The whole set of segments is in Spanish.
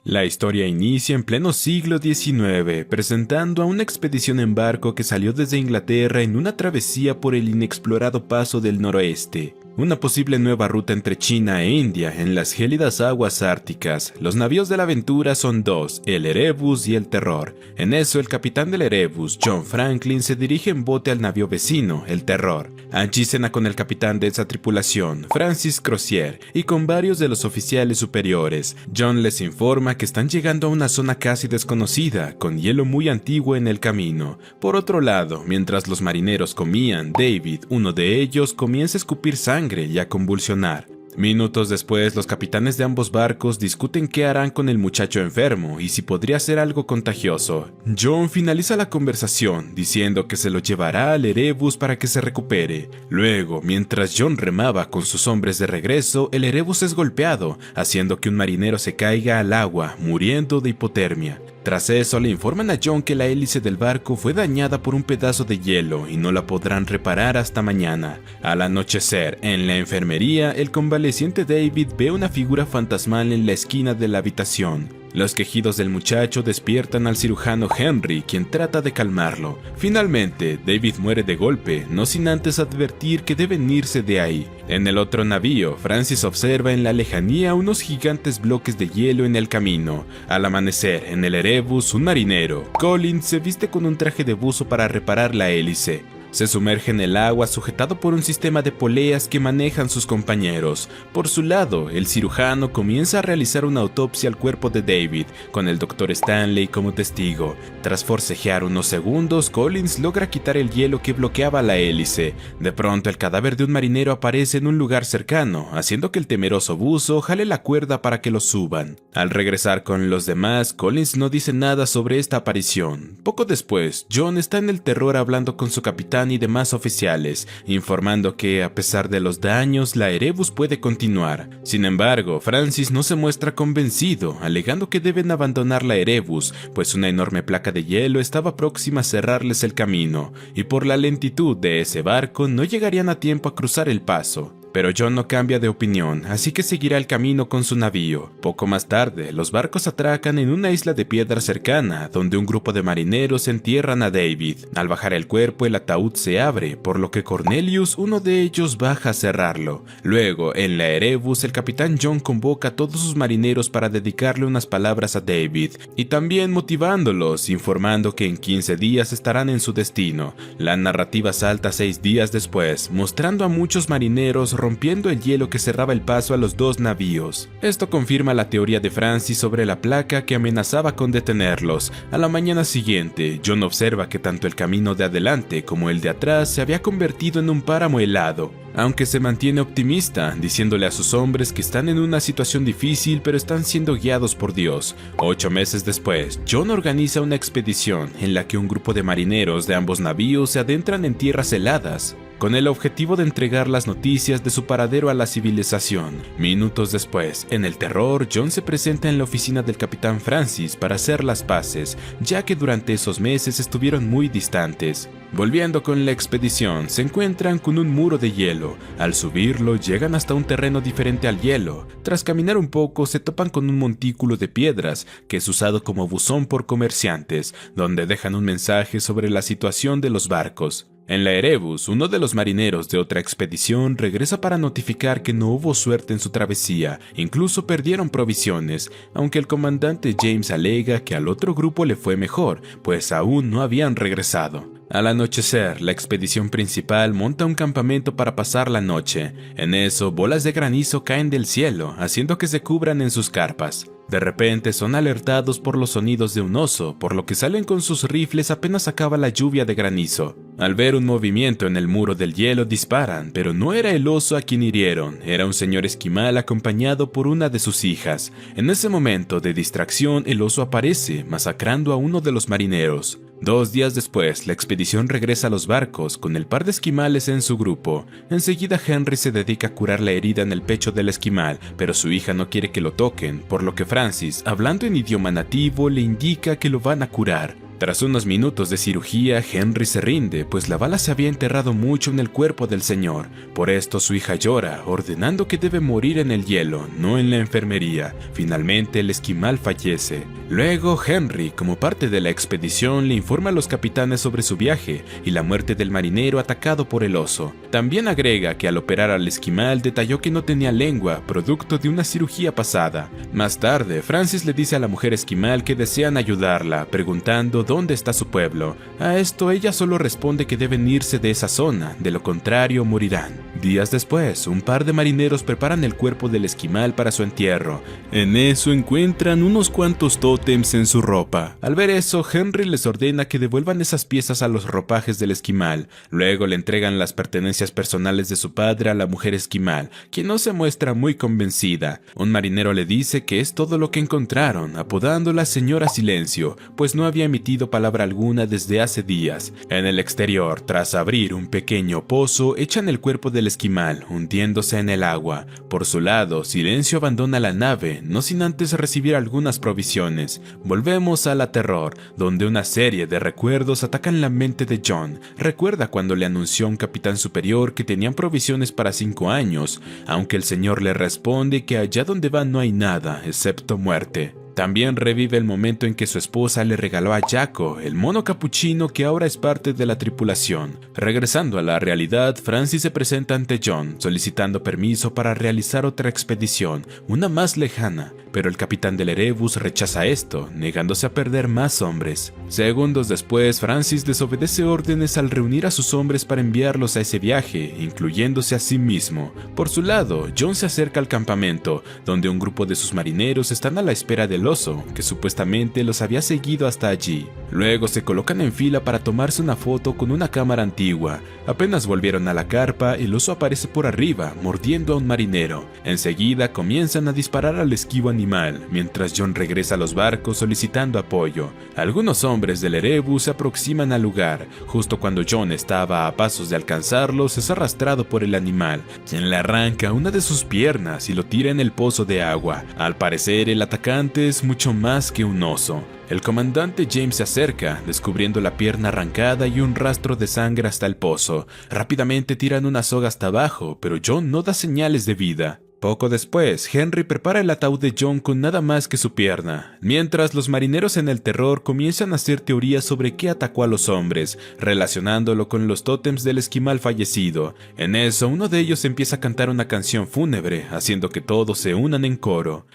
La historia inicia en pleno siglo XIX, presentando a una expedición en barco que salió desde Inglaterra en una travesía por el inexplorado paso del noroeste. Una posible nueva ruta entre China e India en las gélidas aguas árticas. Los navíos de la aventura son dos, el Erebus y el Terror. En eso, el capitán del Erebus, John Franklin, se dirige en bote al navío vecino, el Terror. Allí cena con el capitán de esa tripulación, Francis Crozier, y con varios de los oficiales superiores. John les informa que están llegando a una zona casi desconocida, con hielo muy antiguo en el camino. Por otro lado, mientras los marineros comían, David, uno de ellos, comienza a escupir sangre y a convulsionar. Minutos después, los capitanes de ambos barcos discuten qué harán con el muchacho enfermo y si podría ser algo contagioso. John finaliza la conversación diciendo que se lo llevará al Erebus para que se recupere. Luego, mientras John remaba con sus hombres de regreso, el Erebus es golpeado, haciendo que un marinero se caiga al agua, muriendo de hipotermia. Tras eso, le informan a John que la hélice del barco fue dañada por un pedazo de hielo y no la podrán reparar hasta mañana. Al anochecer, en la enfermería, el convaleciente David ve una figura fantasmal en la esquina de la habitación. Los quejidos del muchacho despiertan al cirujano Henry, quien trata de calmarlo. Finalmente, David muere de golpe, no sin antes advertir que deben irse de ahí. En el otro navío, Francis observa en la lejanía unos gigantes bloques de hielo en el camino. Al amanecer, en el Erebus, un marinero, Collins, se viste con un traje de buzo para reparar la hélice. Se sumerge en el agua sujetado por un sistema de poleas que manejan sus compañeros. Por su lado, el cirujano comienza a realizar una autopsia al cuerpo de David, con el Dr. Stanley como testigo. Tras forcejear unos segundos, Collins logra quitar el hielo que bloqueaba la hélice. De pronto, el cadáver de un marinero aparece en un lugar cercano, haciendo que el temeroso buzo jale la cuerda para que lo suban. Al regresar con los demás, Collins no dice nada sobre esta aparición. Poco después, John está en el Terror hablando con su capitán y demás oficiales, informando que, a pesar de los daños, la Erebus puede continuar. Sin embargo, Francis no se muestra convencido, alegando que deben abandonar la Erebus, pues una enorme placa de hielo estaba próxima a cerrarles el camino, y por la lentitud de ese barco no llegarían a tiempo a cruzar el paso. Pero John no cambia de opinión, así que seguirá el camino con su navío. Poco más tarde, los barcos atracan en una isla de piedra cercana, donde un grupo de marineros entierran a David. Al bajar el cuerpo, el ataúd se abre, por lo que Cornelius, uno de ellos, baja a cerrarlo. Luego, en la Erebus, el capitán John convoca a todos sus marineros para dedicarle unas palabras a David, y también motivándolos, informando que en 15 días estarán en su destino. La narrativa salta 6 días después, mostrando a muchos marineros rompiendo el hielo que cerraba el paso a los dos navíos. Esto confirma la teoría de Francis sobre la placa que amenazaba con detenerlos. A la mañana siguiente, John observa que tanto el camino de adelante como el de atrás se había convertido en un páramo helado, aunque se mantiene optimista, diciéndole a sus hombres que están en una situación difícil pero están siendo guiados por Dios. 8 meses después, John organiza una expedición en la que un grupo de marineros de ambos navíos se adentran en tierras heladas, con el objetivo de entregar las noticias de su paradero a la civilización. Minutos después, en el Terror, John se presenta en la oficina del capitán Francis para hacer las paces, ya que durante esos meses estuvieron muy distantes. Volviendo con la expedición, se encuentran con un muro de hielo. Al subirlo, llegan hasta un terreno diferente al hielo. Tras caminar un poco, se topan con un montículo de piedras, que es usado como buzón por comerciantes, donde dejan un mensaje sobre la situación de los barcos. En la Erebus, uno de los marineros de otra expedición regresa para notificar que no hubo suerte en su travesía, incluso perdieron provisiones, aunque el comandante James alega que al otro grupo le fue mejor, pues aún no habían regresado. Al anochecer, la expedición principal monta un campamento para pasar la noche. En eso, bolas de granizo caen del cielo, haciendo que se cubran en sus carpas. De repente son alertados por los sonidos de un oso, por lo que salen con sus rifles apenas acaba la lluvia de granizo. Al ver un movimiento en el muro del hielo disparan, pero no era el oso a quien hirieron, era un señor esquimal acompañado por una de sus hijas. En ese momento de distracción, el oso aparece, masacrando a uno de los marineros. 2 días después, la expedición regresa a los barcos con el par de esquimales en su grupo. Enseguida Henry se dedica a curar la herida en el pecho del esquimal, pero su hija no quiere que lo toquen, por lo que Francis, hablando en idioma nativo, le indica que lo van a curar. Tras unos minutos de cirugía, Henry se rinde, pues la bala se había enterrado mucho en el cuerpo del señor. Por esto su hija llora, ordenando que debe morir en el hielo, no en la enfermería. Finalmente el esquimal fallece. Luego Henry, como parte de la expedición, le informa a los capitanes sobre su viaje y la muerte del marinero atacado por el oso. También agrega que al operar al esquimal detalló que no tenía lengua, producto de una cirugía pasada. Más tarde, Francis le dice a la mujer esquimal que desean ayudarla, preguntando dónde está su pueblo. A esto ella solo responde que deben irse de esa zona, de lo contrario morirán. Días después, un par de marineros preparan el cuerpo del esquimal para su entierro. En eso encuentran unos cuantos tótems en su ropa. Al ver eso, Henry les ordena que devuelvan esas piezas a los ropajes del esquimal. Luego le entregan las pertenencias personales de su padre a la mujer esquimal, quien no se muestra muy convencida. Un marinero le dice que es todo lo que encontraron, apodándola Señora Silencio, pues no había emitido palabra alguna desde hace días. En el exterior, tras abrir un pequeño pozo, echan el cuerpo del esquimal, hundiéndose en el agua. Por su lado, Silencio abandona la nave, no sin antes recibir algunas provisiones. Volvemos a la Terror, donde una serie de recuerdos atacan la mente de John. Recuerda cuando le anunció a un capitán superior que tenían provisiones para 5 años, aunque el señor le responde que allá donde van no hay nada, excepto muerte. También revive el momento en que su esposa le regaló a Jaco, el mono capuchino que ahora es parte de la tripulación. Regresando a la realidad, Francis se presenta ante John, solicitando permiso para realizar otra expedición, una más lejana, pero el capitán del Erebus rechaza esto, negándose a perder más hombres. Segundos después, Francis desobedece órdenes al reunir a sus hombres para enviarlos a ese viaje, incluyéndose a sí mismo. Por su lado, John se acerca al campamento, donde un grupo de sus marineros están a la espera del oso, que supuestamente los había seguido hasta allí. Luego se colocan en fila para tomarse una foto con una cámara antigua. Apenas volvieron a la carpa, el oso aparece por arriba, mordiendo a un marinero. Enseguida comienzan a disparar al esquivo animal, mientras John regresa a los barcos solicitando apoyo. Algunos hombres del Erebus se aproximan al lugar. Justo cuando John estaba a pasos de alcanzarlos, es arrastrado por el animal, quien le arranca una de sus piernas y lo tira en el pozo de agua. Al parecer, el atacante es mucho más que un oso. El comandante James se acerca, descubriendo la pierna arrancada y un rastro de sangre hasta el pozo. Rápidamente tiran una soga hasta abajo, pero John no da señales de vida. Poco después, Henry prepara el ataúd de John con nada más que su pierna, mientras los marineros en el Terror comienzan a hacer teorías sobre qué atacó a los hombres, relacionándolo con los tótems del esquimal fallecido. En eso, uno de ellos empieza a cantar una canción fúnebre, haciendo que todos se unan en coro.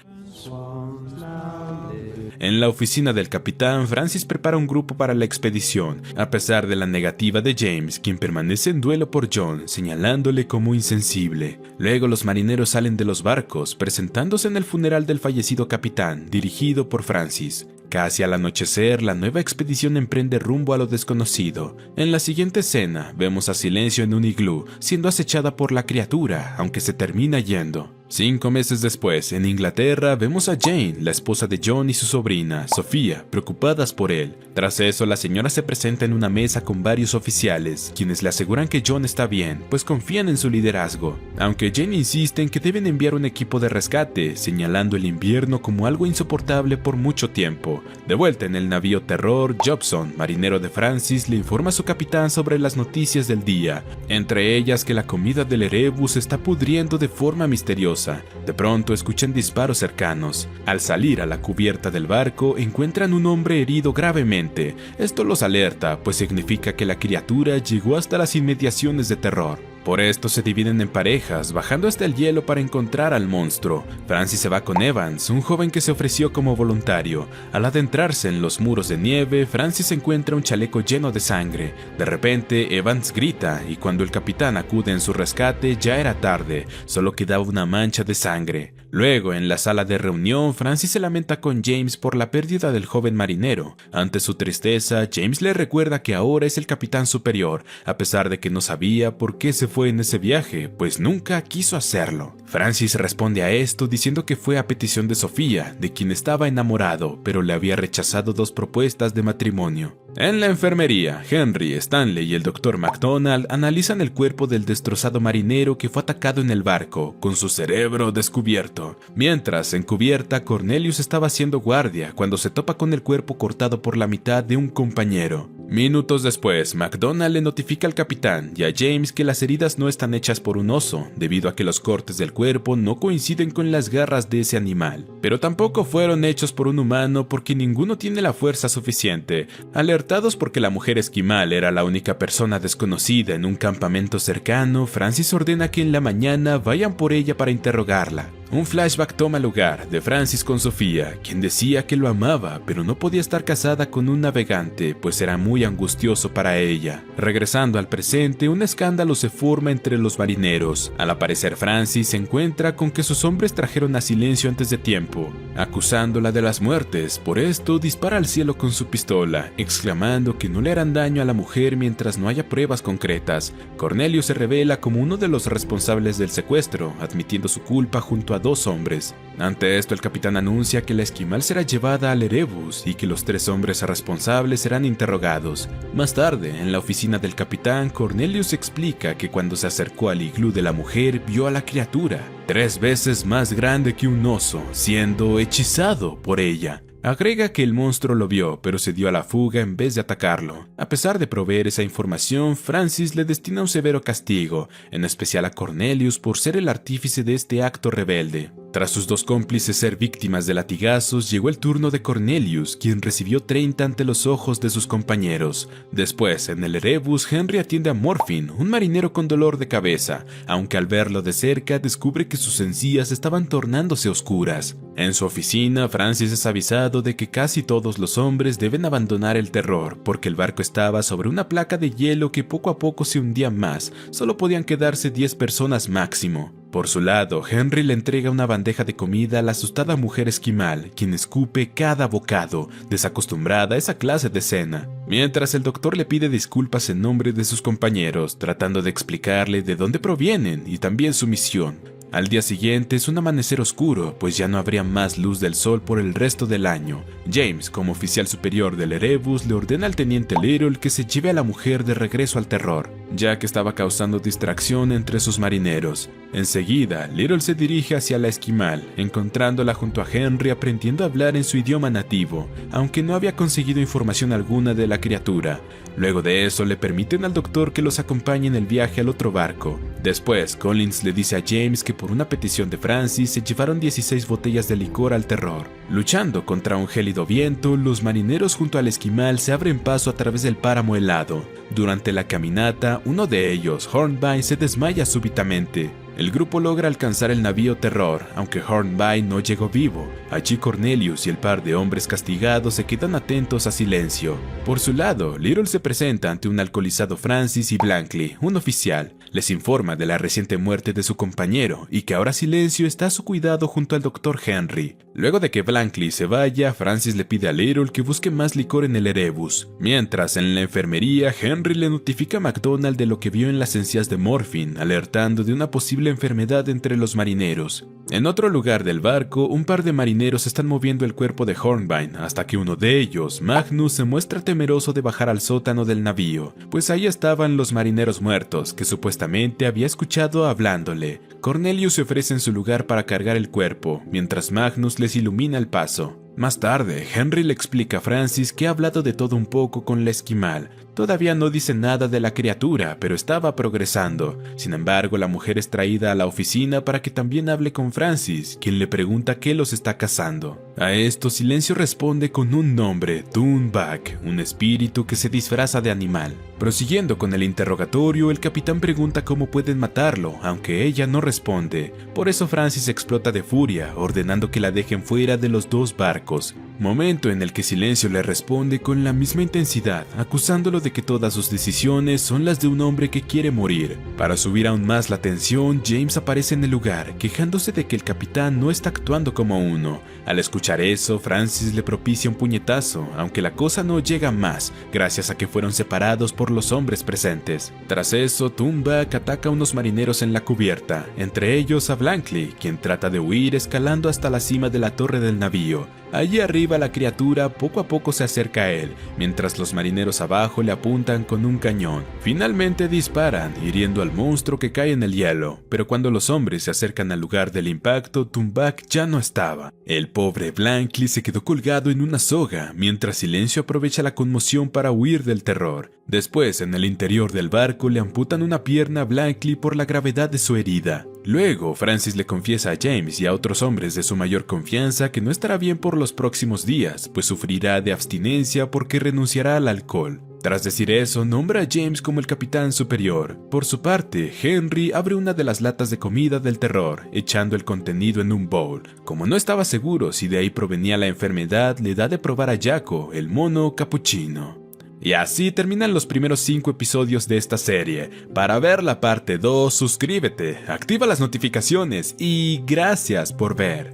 En la oficina del capitán, Francis prepara un grupo para la expedición, a pesar de la negativa de James, quien permanece en duelo por John, señalándole como insensible. Luego los marineros salen de los barcos, presentándose en el funeral del fallecido capitán, dirigido por Francis. Casi al anochecer, la nueva expedición emprende rumbo a lo desconocido. En la siguiente escena, vemos a Silencio en un iglú, siendo acechada por la criatura, aunque se termina yendo. 5 meses después, en Inglaterra, vemos a Jane, la esposa de John, y su sobrina, Sofía, preocupadas por él. Tras eso, la señora se presenta en una mesa con varios oficiales, quienes le aseguran que John está bien, pues confían en su liderazgo. Aunque Jane insiste en que deben enviar un equipo de rescate, señalando el invierno como algo insoportable por mucho tiempo. De vuelta en el navío Terror, Jobson, marinero de Francis, le informa a su capitán sobre las noticias del día, entre ellas que la comida del Erebus se está pudriendo de forma misteriosa. De pronto escuchan disparos cercanos. Al salir a la cubierta del barco, encuentran un hombre herido gravemente. Esto los alerta, pues significa que la criatura llegó hasta las inmediaciones de Terror. Por esto se dividen en parejas, bajando hasta el hielo para encontrar al monstruo. Francis se va con Evans, un joven que se ofreció como voluntario. Al adentrarse en los muros de nieve, Francis encuentra un chaleco lleno de sangre. De repente, Evans grita, y cuando el capitán acude en su rescate, ya era tarde, solo quedaba una mancha de sangre. Luego, en la sala de reunión, Francis se lamenta con James por la pérdida del joven marinero. Ante su tristeza, James le recuerda que ahora es el capitán superior, a pesar de que no sabía por qué se fue en ese viaje, pues nunca quiso hacerlo. Francis responde a esto diciendo que fue a petición de Sofía, de quien estaba enamorado, pero le había rechazado 2 propuestas de matrimonio. En la enfermería, Henry, Stanley y el Dr. McDonald analizan el cuerpo del destrozado marinero que fue atacado en el barco, con su cerebro descubierto. Mientras, en cubierta, Cornelius estaba haciendo guardia cuando se topa con el cuerpo cortado por la mitad de un compañero. Minutos después, McDonald le notifica al capitán y a James que las heridas no están hechas por un oso, debido a que los cortes del cuerpo no coinciden con las garras de ese animal. Pero tampoco fueron hechos por un humano porque ninguno tiene la fuerza suficiente. Alertados porque la mujer esquimal era la única persona desconocida en un campamento cercano, Francis ordena que en la mañana vayan por ella para interrogarla. Un flashback toma lugar de Francis con Sofía, quien decía que lo amaba, pero no podía estar casada con un navegante, pues era muy angustioso para ella. Regresando al presente, un escándalo se forma entre los marineros. Al aparecer Francis, se encuentra con que sus hombres trajeron a Silencio antes de tiempo, acusándola de las muertes. Por esto, dispara al cielo con su pistola, exclamando que no le harán daño a la mujer mientras no haya pruebas concretas. Cornelio se revela como uno de los responsables del secuestro, admitiendo su culpa junto a 2 hombres. Ante esto, el capitán anuncia que la esquimal será llevada al Erebus y que los 3 hombres responsables serán interrogados. Más tarde, en la oficina del capitán, Cornelius explica que cuando se acercó al iglú de la mujer, vio a la criatura, 3 veces más grande que un oso, siendo hechizado por ella. Agrega que el monstruo lo vio, pero se dio a la fuga en vez de atacarlo. A pesar de proveer esa información, Francis le destina un severo castigo, en especial a Cornelius por ser el artífice de este acto rebelde. Tras sus 2 cómplices ser víctimas de latigazos, llegó el turno de Cornelius, quien recibió 30 ante los ojos de sus compañeros. Después, en el Erebus, Henry atiende a Morfin, un marinero con dolor de cabeza, aunque al verlo de cerca descubre que sus encías estaban tornándose oscuras. En su oficina, Francis es avisado de que casi todos los hombres deben abandonar el terror, porque el barco estaba sobre una placa de hielo que poco a poco se hundía más. Solo podían quedarse 10 personas máximo. Por su lado, Henry le entrega una bandeja de comida a la asustada mujer esquimal, quien escupe cada bocado, desacostumbrada a esa clase de cena. Mientras, el doctor le pide disculpas en nombre de sus compañeros, tratando de explicarle de dónde provienen y también su misión. Al día siguiente es un amanecer oscuro, pues ya no habría más luz del sol por el resto del año. James, como oficial superior del Erebus, le ordena al teniente Little que se lleve a la mujer de regreso al terror, ya que estaba causando distracción entre sus marineros. Enseguida, Little se dirige hacia la esquimal, encontrándola junto a Henry aprendiendo a hablar en su idioma nativo, aunque no había conseguido información alguna de la criatura. Luego de eso, le permiten al doctor que los acompañe en el viaje al otro barco. Después, Collins le dice a James que por una petición de Francis se llevaron 16 botellas de licor al terror. Luchando contra un gélido viento, los marineros junto al esquimal se abren paso a través del páramo helado. Durante la caminata, uno de ellos, Hornby, se desmaya súbitamente. El grupo logra alcanzar el navío Terror, aunque Hornby no llegó vivo. Allí Cornelius y el par de hombres castigados se quedan atentos a Silencio. Por su lado, Little se presenta ante un alcoholizado Francis y Blankley, un oficial. Les informa de la reciente muerte de su compañero y que ahora Silencio está a su cuidado junto al Dr. Henry. Luego de que Blankley se vaya, Francis le pide a Little que busque más licor en el Erebus. Mientras, en la enfermería, Henry le notifica a McDonald de lo que vio en las encías de Morfin, alertando de una posible enfermedad entre los marineros. En otro lugar del barco, un par de marineros están moviendo el cuerpo de Hornby, hasta que uno de ellos, Magnus, se muestra temeroso de bajar al sótano del navío, pues ahí estaban los marineros muertos, que supuestamente había escuchado hablándole. Cornelius se ofrece en su lugar para cargar el cuerpo, mientras Magnus les ilumina el paso. Más tarde, Henry le explica a Francis que ha hablado de todo un poco con la esquimal. Todavía no dice nada de la criatura, pero estaba progresando. Sin embargo, la mujer es traída a la oficina para que también hable con Francis, quien le pregunta qué los está cazando. A esto, Silencio responde con un nombre, Toonback, un espíritu que se disfraza de animal. Prosiguiendo con el interrogatorio, el capitán pregunta cómo pueden matarlo, aunque ella no responde. Por eso Francis explota de furia, ordenando que la dejen fuera de los 2 barcos. Momento en el que Silencio le responde con la misma intensidad, acusándolo de que todas sus decisiones son las de un hombre que quiere morir. Para subir aún más la tensión, James aparece en el lugar, quejándose de que el capitán no está actuando como uno. Al escuchar eso, Francis le propicia un puñetazo, aunque la cosa no llega más, gracias a que fueron separados por los hombres presentes. Tras eso, Toonback ataca a unos marineros en la cubierta, entre ellos a Blankley, quien trata de huir escalando hasta la cima de la torre del navío. Allí arriba arriba la criatura poco a poco se acerca a él, mientras los marineros abajo le apuntan con un cañón. Finalmente disparan, hiriendo al monstruo que cae en el hielo, pero cuando los hombres se acercan al lugar del impacto, Tumbak ya no estaba. El pobre Blankley se quedó colgado en una soga, mientras Silencio aprovecha la conmoción para huir del terror. Después, en el interior del barco, le amputan una pierna a Blankley por la gravedad de su herida. Luego, Francis le confiesa a James y a otros hombres de su mayor confianza que no estará bien por los próximos días, pues sufrirá de abstinencia porque renunciará al alcohol. Tras decir eso, nombra a James como el capitán superior. Por su parte, Henry abre una de las latas de comida del terror, echando el contenido en un bowl. Como no estaba seguro si de ahí provenía la enfermedad, le da de probar a Jaco, el mono capuchino. Y así terminan los primeros 5 episodios de esta serie. Para ver la parte 2, suscríbete, activa las notificaciones y gracias por ver.